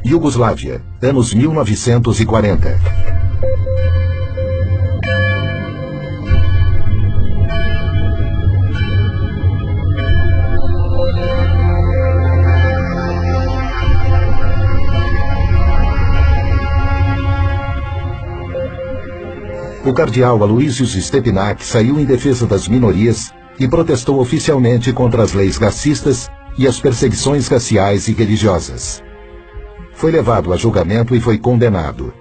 Iugoslávia, anos 1940. O cardeal Aloysius Stepinac saiu em defesa das minorias e protestou oficialmente contra as leis racistas e as perseguições raciais e religiosas. Foi levado a julgamento e foi condenado.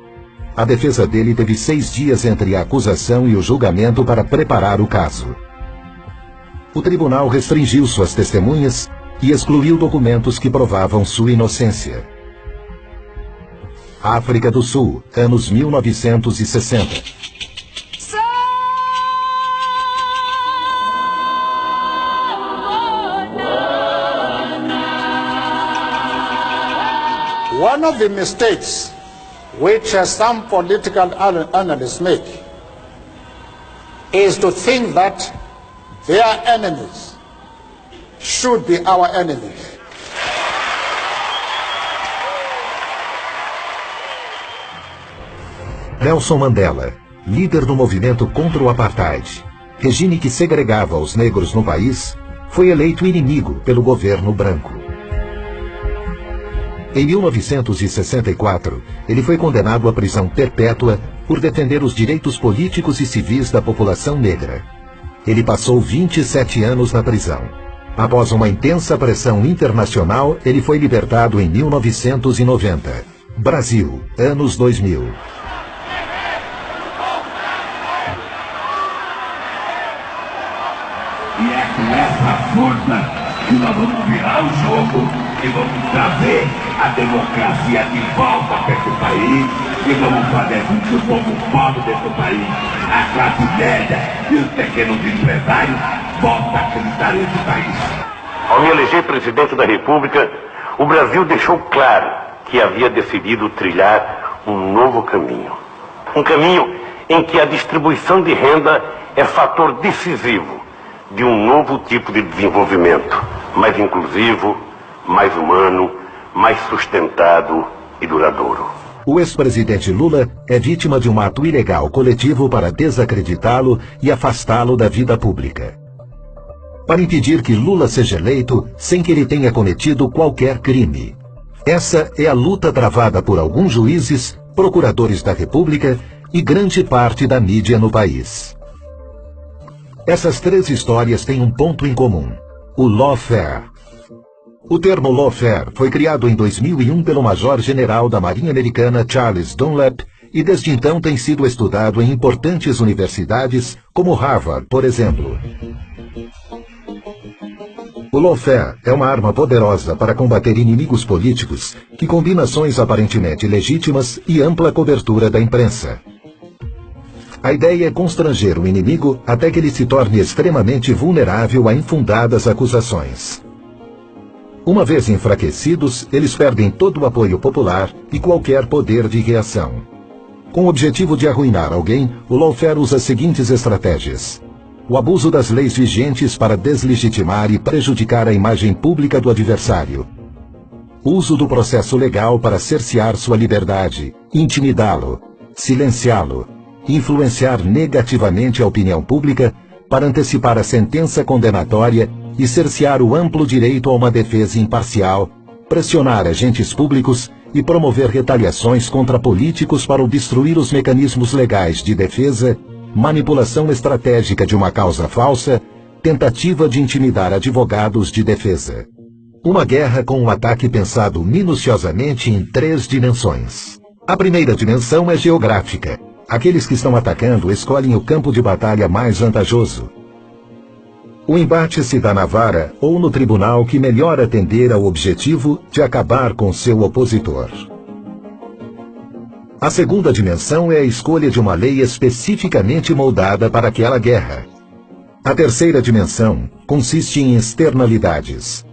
A defesa dele teve 6 dias entre a acusação e o julgamento para preparar o caso. O tribunal restringiu suas testemunhas e excluiu documentos que provavam sua inocência. África do Sul, anos 1960. One of the mistakes which some political analysts make is to think that their enemies should be our enemies. Nelson Mandela, líder do movimento contra o apartheid, regime que segregava os negros no país, foi eleito inimigo pelo governo branco. Em 1964, ele foi condenado à prisão perpétua por defender os direitos políticos e civis da população negra. Ele passou 27 anos na prisão. Após uma intensa pressão internacional, ele foi libertado em 1990. Brasil, anos 2000. E é com essa força que nós vamos virar o jogo e vamos trazer a democracia de volta para esse país e vamos fazer com que o povo pobre desse país, a classe média e os pequenos empresários voltem a acreditar nesse país. Ao me eleger presidente da República, o Brasil deixou claro que havia decidido trilhar um novo caminho. Um caminho em que a distribuição de renda é fator decisivo de um novo tipo de desenvolvimento, mais inclusivo, mais humano, mais sustentado e duradouro. O ex-presidente Lula é vítima de um ato ilegal coletivo para desacreditá-lo e afastá-lo da vida pública. Para impedir que Lula seja eleito sem que ele tenha cometido qualquer crime. Essa é a luta travada por alguns juízes, procuradores da República e grande parte da mídia no país. Essas 3 histórias têm um ponto em comum: o lawfare. O termo lawfare foi criado em 2001 pelo major-general da Marinha Americana Charles Dunlap e desde então tem sido estudado em importantes universidades como Harvard, por exemplo. O lawfare é uma arma poderosa para combater inimigos políticos que combina ações aparentemente legítimas e ampla cobertura da imprensa. A ideia é constranger o inimigo até que ele se torne extremamente vulnerável a infundadas acusações. Uma vez enfraquecidos, eles perdem todo o apoio popular e qualquer poder de reação. Com o objetivo de arruinar alguém, o lawfare usa as seguintes estratégias: o abuso das leis vigentes para deslegitimar e prejudicar a imagem pública do adversário, o uso do processo legal para cercear sua liberdade, intimidá-lo, silenciá-lo, influenciar negativamente a opinião pública para antecipar a sentença condenatória e cercear o amplo direito a uma defesa imparcial, pressionar agentes públicos e promover retaliações contra políticos para obstruir os mecanismos legais de defesa, manipulação estratégica de uma causa falsa, tentativa de intimidar advogados de defesa. Uma guerra com um ataque pensado minuciosamente em 3 dimensões. A primeira dimensão é geográfica. Aqueles que estão atacando escolhem o campo de batalha mais vantajoso. O embate se dá na vara ou no tribunal que melhor atender ao objetivo de acabar com seu opositor. A segunda dimensão é a escolha de uma lei especificamente moldada para aquela guerra. A terceira dimensão consiste em externalidades.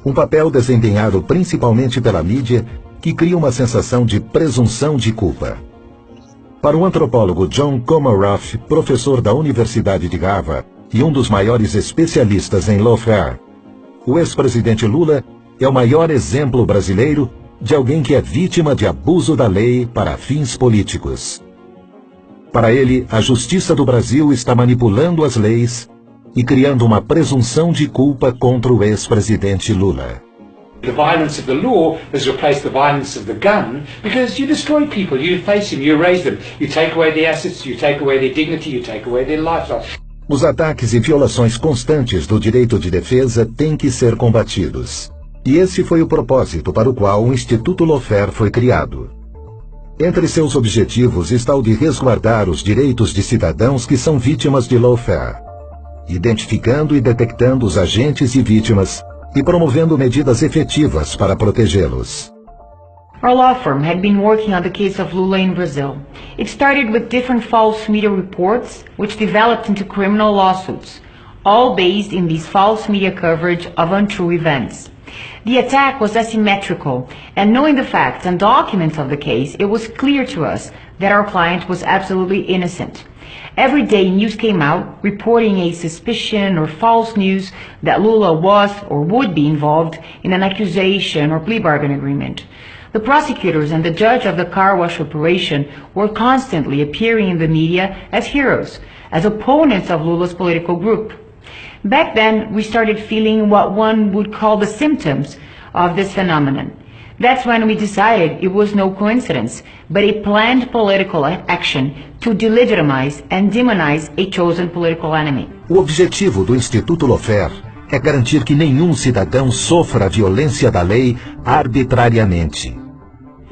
Um papel desempenhado principalmente pela mídia que cria uma sensação de presunção de culpa. Para o antropólogo John Comaroff, professor da Universidade de Harvard e um dos maiores especialistas em lawfare, o ex-presidente Lula é o maior exemplo brasileiro de alguém que é vítima de abuso da lei para fins políticos. Para ele, a justiça do Brasil está manipulando as leis e criando uma presunção de culpa contra o ex-presidente Lula. The violence of the law has replaced the violence of the gun because you destroy people, you deface them, you erase them, you take away their assets, you take away their dignity, you take away their lifestyle. Os ataques e violações constantes do direito de defesa têm que ser combatidos. E esse foi o propósito para o qual o Instituto Lawfare foi criado. Entre seus objetivos está o de resguardar os direitos de cidadãos que são vítimas de lawfare, identificando e detectando os agentes e vítimas e promovendo medidas efetivas para protegê-los. Our law firm had been working on the case of Lula in Brazil. It started with different false media reports, which developed into criminal lawsuits, all based in this false media coverage of untrue events. The attack was asymmetrical, and knowing the facts and documents of the case, it was clear to us that our client was absolutely innocent. Every day news came out reporting a suspicion or false news that Lula was or would be involved in an accusation or plea bargain agreement. The prosecutors and the judge of the car wash operation were constantly appearing in the media as heroes, as opponents of Lula's political group. Back then, we started feeling what one would call the symptoms of this phenomenon. That's when we decided it was no coincidence, but a planned political action to delegitimize and demonize a chosen political enemy. O objetivo do Instituto Lawfare é garantir que nenhum cidadão sofra a violência da lei arbitrariamente.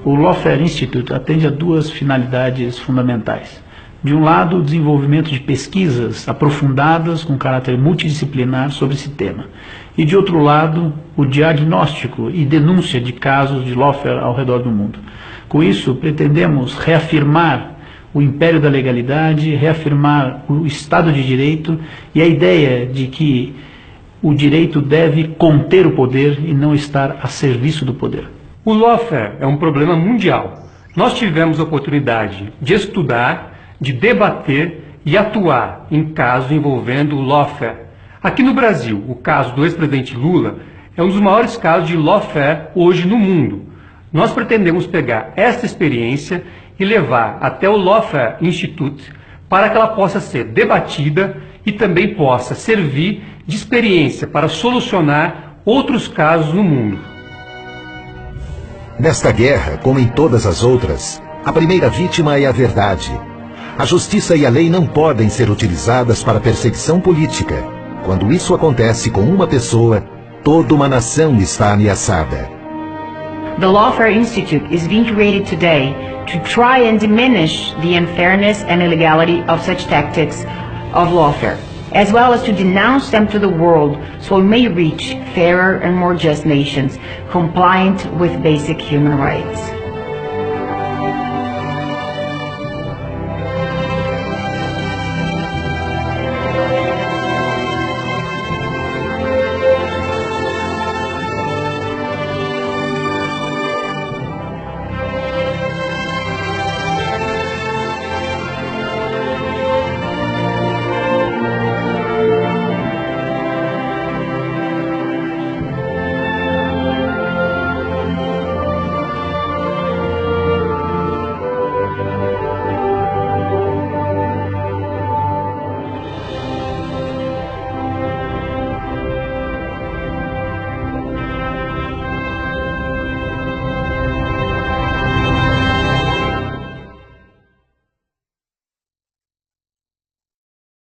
O Lawfare Institute atende a duas finalidades fundamentais. De um lado, o desenvolvimento de pesquisas aprofundadas com caráter multidisciplinar sobre esse tema. E de outro lado, o diagnóstico e denúncia de casos de lawfare ao redor do mundo. Com isso, pretendemos reafirmar o império da legalidade, reafirmar o Estado de Direito e a ideia de que o direito deve conter o poder e não estar a serviço do poder. O lawfare é um problema mundial. Nós tivemos a oportunidade de estudar, de debater e atuar em casos envolvendo o lawfare. Aqui no Brasil, o caso do ex-presidente Lula é um dos maiores casos de lawfare hoje no mundo. Nós pretendemos pegar essa experiência e levar até o Lawfare Institute para que ela possa ser debatida e também possa servir de experiência para solucionar outros casos no mundo. Nesta guerra, como em todas as outras, a primeira vítima é a verdade. A justiça e a lei não podem ser utilizadas para perseguição política. Quando isso acontece com uma pessoa, toda uma nação está ameaçada. The Lawfare Institute is being created today to try and diminish the unfairness and illegality of such tactics of lawfare, as well as to denounce them to the world so we may reach fairer and more just nations compliant with basic human rights.